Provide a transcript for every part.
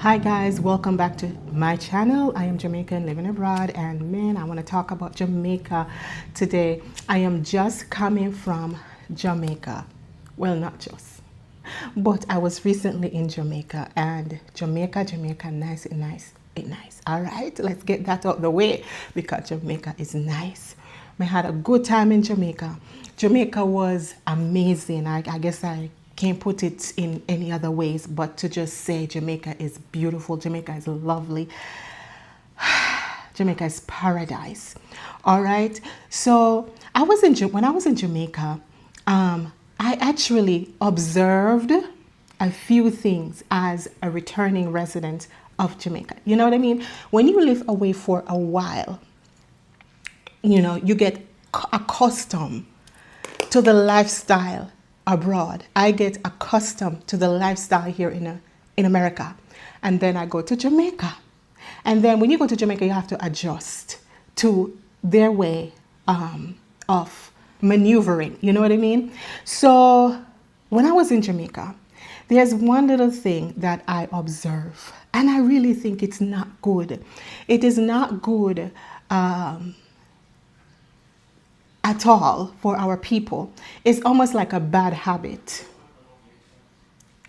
Hi guys, welcome back to my channel. I am Jamaican living abroad, and man, I want to talk about Jamaica today. I am just coming from Jamaica. Well, not just, but I was recently in Jamaica, and Jamaica, nice and nice. It nice. All right, let's get that out the way because Jamaica is nice. I had a good time in Jamaica. Jamaica was amazing. I guess I can't put it in any other ways but to just say Jamaica is beautiful. Jamaica is lovely. Jamaica is paradise. All right. So when I was in Jamaica, I actually observed a few things as a returning resident of Jamaica. You know what I mean? When you live away for a while, you get accustomed to the lifestyle abroad. I get accustomed to the lifestyle here in America. And then I go to Jamaica. And then when you go to Jamaica, you have to adjust to their way of maneuvering. You know what I mean? So when I was in Jamaica, there's one little thing that I observe, and I really think it's not good. It is not good at all for our people. It's almost like a bad habit.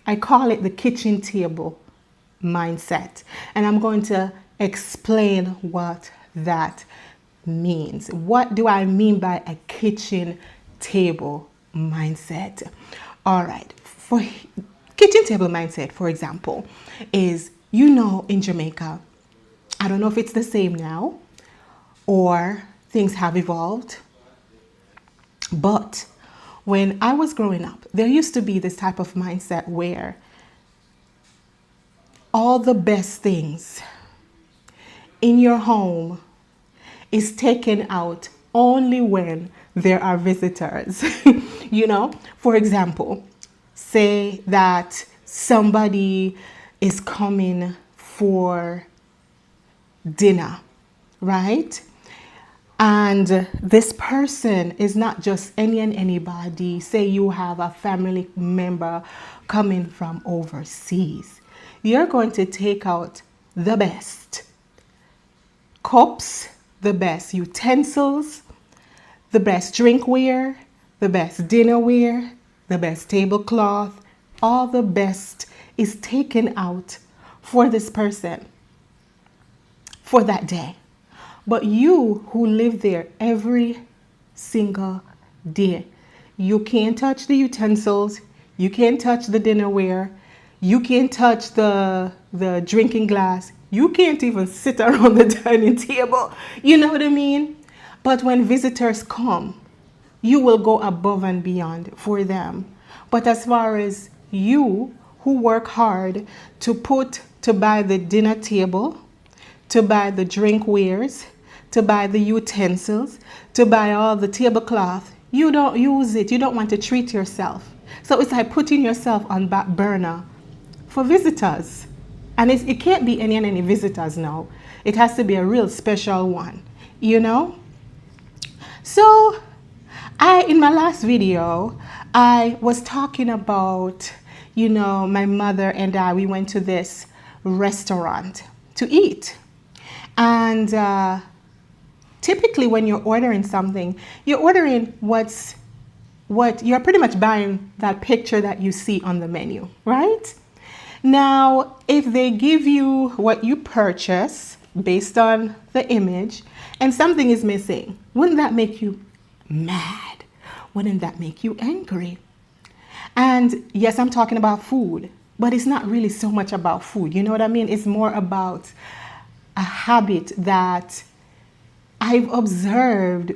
I call it the kitchen table mindset. And I'm going to explain what that means. What do I mean by a kitchen table mindset? All right. For kitchen table mindset, for example, is, in Jamaica, I don't know if it's the same now or things have evolved. But when I was growing up, there used to be this type of mindset where all the best things in your home is taken out only when there are visitors. For example, say that somebody is coming for dinner, right? And this person is not just any and anybody. Say you have a family member coming from overseas. You're going to take out the best cups, the best utensils, the best drinkware, the best dinnerware, the best tablecloth. All the best is taken out for this person for that day. But you who live there every single day, you can't touch the utensils, you can't touch the dinnerware, you can't touch the drinking glass, you can't even sit around the dining table. You know what I mean? But when visitors come, you will go above and beyond for them. But as far as you who work hard to buy the dinner table, to buy the drinkwares, to buy the utensils, to buy all the tablecloth, you don't use it. You don't want to treat yourself. So it's like putting yourself on back burner for visitors. And it can't be any visitors now. It has to be a real special one, So in my last video, I was talking about, my mother and I, we went to this restaurant to eat. And typically when you're ordering something, you're ordering what you're pretty much buying that picture that you see on the menu, right? Now, if they give you what you purchase based on the image and something is missing, wouldn't that make you mad? Wouldn't that make you angry? And yes, I'm talking about food, but it's not really so much about food. You know what I mean? It's more about a habit that I've observed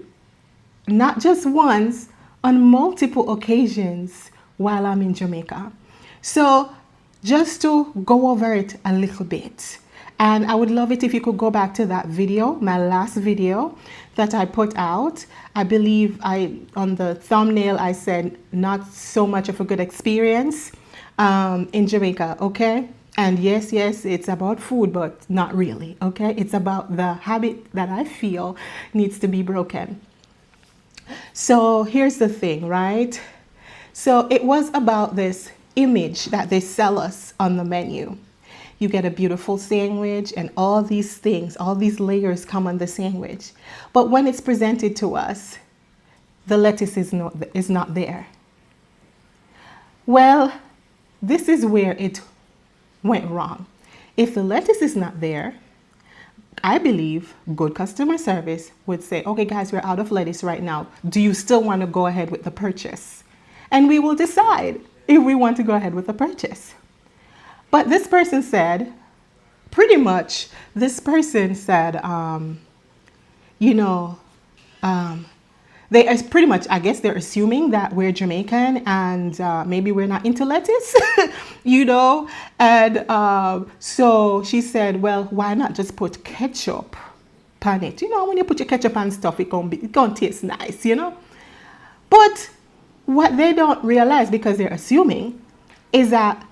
not just once, on multiple occasions while I'm in Jamaica. So just to go over it a little bit, and I would love it if you could go back to that video, my last video that I put out. I believe on the thumbnail I said not so much of a good experience in Jamaica, okay? And yes, it's about food, but not really, okay? It's about the habit that I feel needs to be broken. So here's the thing, right? So it was about this image that they sell us on the menu. you get a beautiful sandwich, and all these things, all these layers come on the sandwich. But when it's presented to us, the lettuce is not there. Well, this is where it went wrong. If the lettuce is not there, I believe good customer service would say, okay, guys, we're out of lettuce right now. Do you still want to go ahead with the purchase? And we will decide if we want to go ahead with the purchase. But this person said, pretty much, this person said, they are pretty much, I guess they're assuming that we're Jamaican and maybe we're not into lettuce, And so she said, well, why not just put ketchup on it? When you put your ketchup on stuff, it's gonna taste nice, But what they don't realize, because they're assuming, is that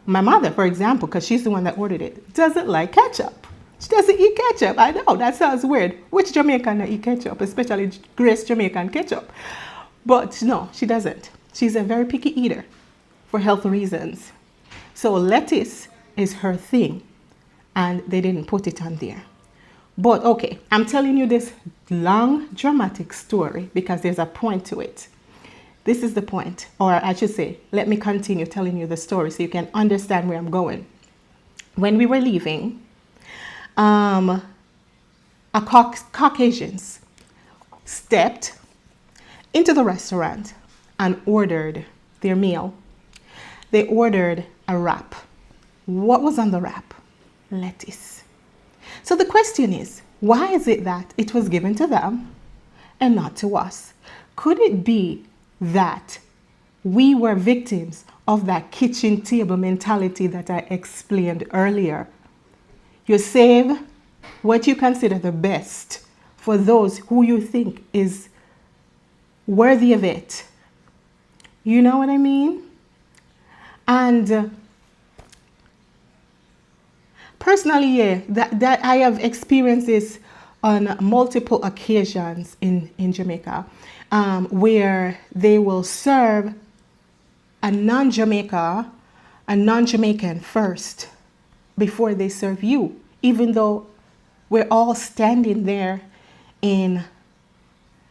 my mother, for example, because she's the one that ordered it, doesn't like ketchup. She doesn't eat ketchup. I know, that sounds weird. Which Jamaican don't eat ketchup, especially Grace Jamaican ketchup? But no, she doesn't. She's a very picky eater for health reasons. So lettuce is her thing, and they didn't put it on there. But okay, I'm telling you this long, dramatic story because there's a point to it. This is the point, or I should say, let me continue telling you the story so you can understand where I'm going. When we were leaving, Caucasians stepped into the restaurant and ordered their meal. They ordered a wrap. What was on the wrap? Lettuce. So the question is, why is it that it was given to them and not to us? Could it be that we were victims of that kitchen table mentality that I explained earlier? You save what you consider the best for those who you think is worthy of it. You know what I mean? And personally, yeah, that I have experienced this on multiple occasions in Jamaica, where they will serve a non-Jamaican first before they serve you, even though we're all standing there in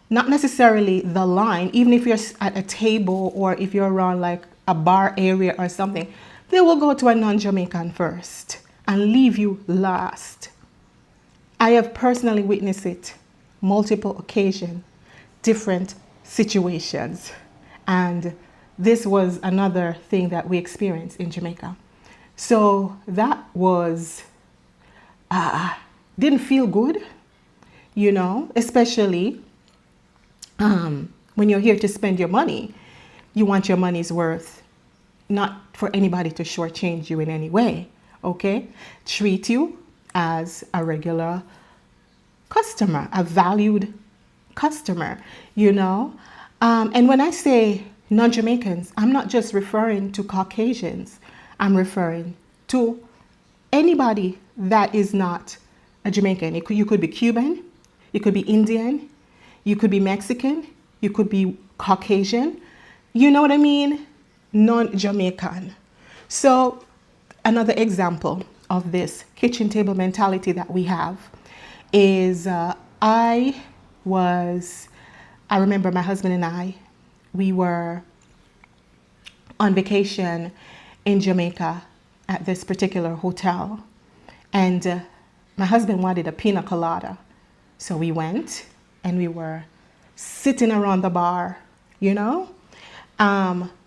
not necessarily the line, even if you're at a table or if you're around like a bar area or something, they will go to a non-Jamaican first and leave you last. I have personally witnessed it multiple occasions, different situations. And this was another thing that we experienced in Jamaica. So that was, didn't feel good, especially when you're here to spend your money. You want your money's worth, not for anybody to shortchange you in any way, okay? Treat you as a regular customer, a valued customer, And when I say non-Jamaicans, I'm not just referring to Caucasians. I'm referring to anybody that is not a Jamaican. You could be Cuban, you could be Indian, you could be Mexican, you could be Caucasian. You know what I mean? Non-Jamaican. So another example of this kitchen table mentality that we have is I remember my husband and I, we were on vacation in Jamaica at this particular hotel. And my husband wanted a pina colada. So we went and we were sitting around the bar,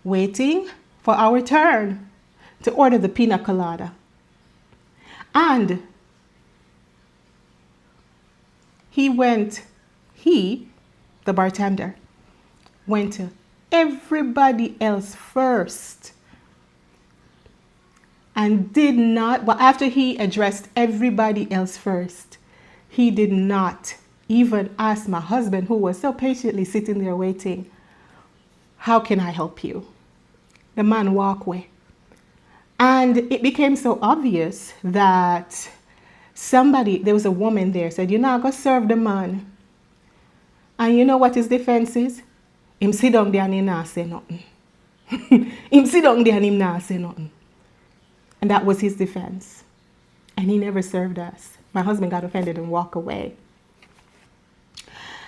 waiting for our turn to order the pina colada. And the bartender, went to everybody else first and did not, well, after he addressed everybody else first, he did not even ask my husband, who was so patiently sitting there waiting, how can I help you? The man walked away. And it became so obvious that there was a woman there, said, you're not going to serve the man. And you know what his defense is? Him sit down there and he not say nothing. Him sit down there and him not say nothing. And that was his defense. And he never served us. My husband got offended and walked away.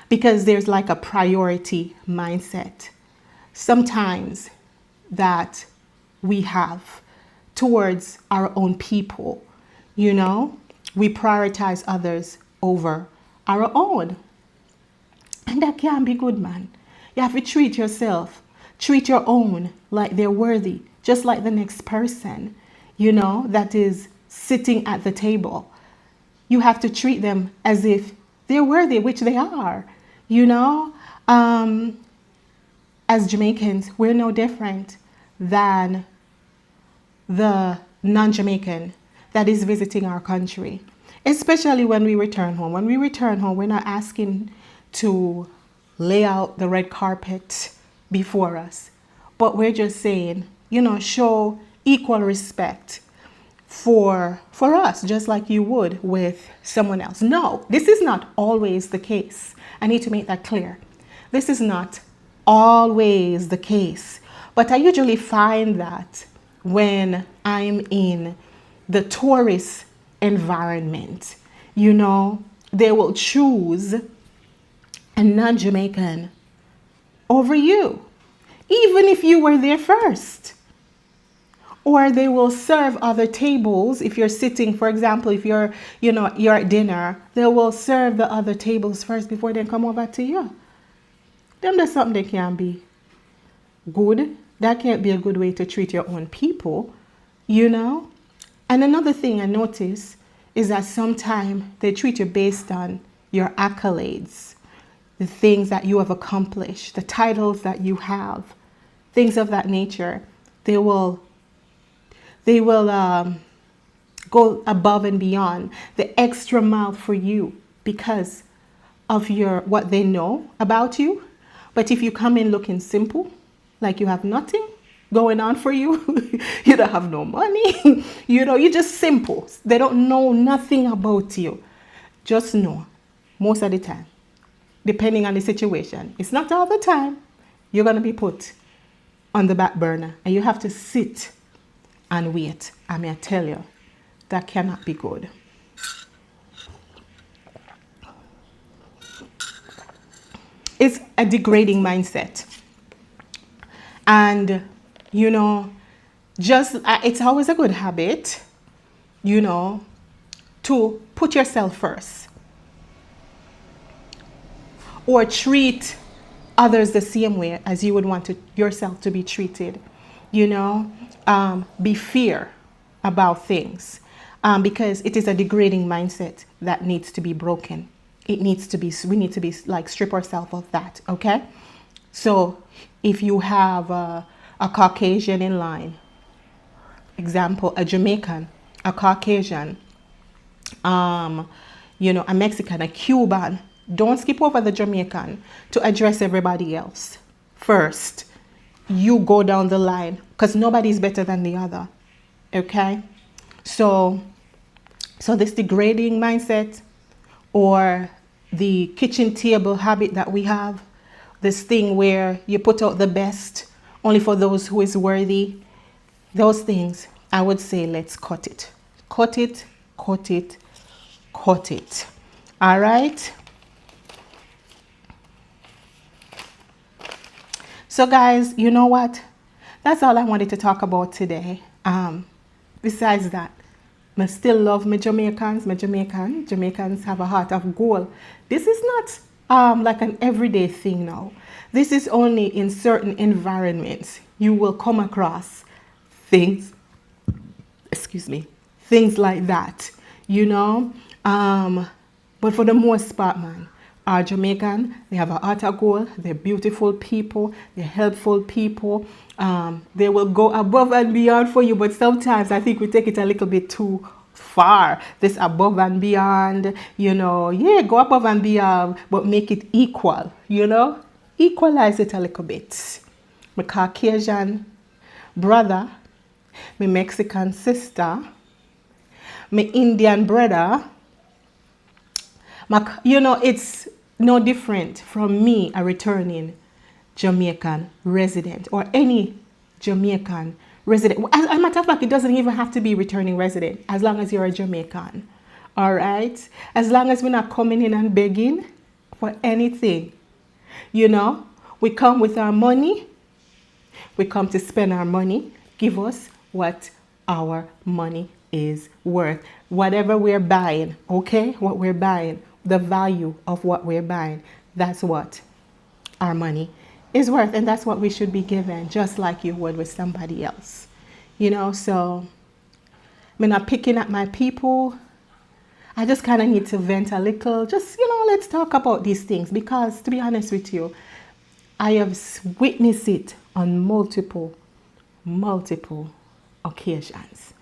Because there's like a priority mindset sometimes that we have towards our own people. You know, we prioritize others over our own. And that can't be good, man. You have to treat yourself, treat your own like they're worthy, just like the next person, you know, that is sitting at the table. You have to treat them as if they're worthy, which they are, you know. As Jamaicans, we're no different than the non-Jamaican that is visiting our country, especially when we return home. When we return home, we're not asking to lay out the red carpet before us, but we're just saying, you know, show equal respect for us, just like you would with someone else. No, this is not always the case. I need to make that clear. This is not always the case, but I usually find that when I'm in the tourist environment, you know, they will choose a non-Jamaican over you, even if you were there first. Or they will serve other tables. If you're sitting, for example, if you're at dinner, they will serve the other tables first before they come over to you. Then there's something that can be good. That can't be a good way to treat your own people, you know. And another thing I notice is that sometimes they treat you based on your accolades, the things that you have accomplished, the titles that you have, things of that nature. They will go above and beyond, the extra mile for you because of what they know about you. But if you come in looking simple, like you have nothing going on for you, you don't have no money, you know, you're just simple. They don't know nothing about you. Just know, most of the time, depending on the situation, it's not all the time, you're going to be put on the back burner and you have to sit and wait. I mean, I tell you, that cannot be good. It's a degrading mindset. And, you know, it's always a good habit, you know, to put yourself first. Or treat others the same way as you would want yourself to be treated. You know, be fair about things because it is a degrading mindset that needs to be broken. We need to be like strip ourselves of that, okay? So if you have a Caucasian in line, example, a Jamaican, a Caucasian, you know, a Mexican, a Cuban, don't skip over the Jamaican to address everybody else first. You go down the line because nobody's better than the other, okay? So this degrading mindset or the kitchen table habit that we have, this thing where you put out the best only for those who is worthy, those things, I would say let's cut it. Cut it, cut it, cut it. All right? So guys, you know what? That's all I wanted to talk about today. Besides that, I still love my Jamaicans. Jamaicans have a heart of gold. This is not like an everyday thing now. This is only in certain environments you will come across things, things like that, you know. But for the most part, man, our Jamaican, they have a heart of gold. They're beautiful people. They're helpful people. They will go above and beyond for you. But sometimes I think we take it a little bit too far. This above and beyond, you know, yeah, go above and beyond, but make it equal, you know. Equalize it a little bit. My Caucasian brother, my Mexican sister, my Indian brother, you know, it's no different from me, a returning Jamaican resident or any Jamaican resident. As a matter of fact, it doesn't even have to be returning resident, as long as you're a Jamaican. All right? As long as we're not coming in and begging for anything. You know, we come with our money. We come to spend our money. Give us what our money is worth. Whatever we're buying, okay? What we're buying, the value of what we're buying, that's what our money is worth. And that's what we should be given, just like you would with somebody else. You know, so I'm not picking at my people. I just kind of need to vent a little. Just, you know, let's talk about these things, because to be honest with you, I have witnessed it on multiple occasions.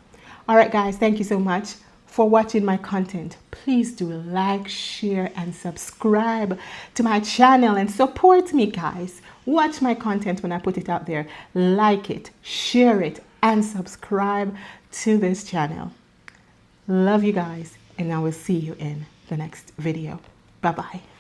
All right, guys, thank you so much for watching my content. Please do like, share, and subscribe to my channel and support me, guys. Watch my content when I put it out there. Like it, share it, and subscribe to this channel. Love you guys, and I will see you in the next video. Bye-bye.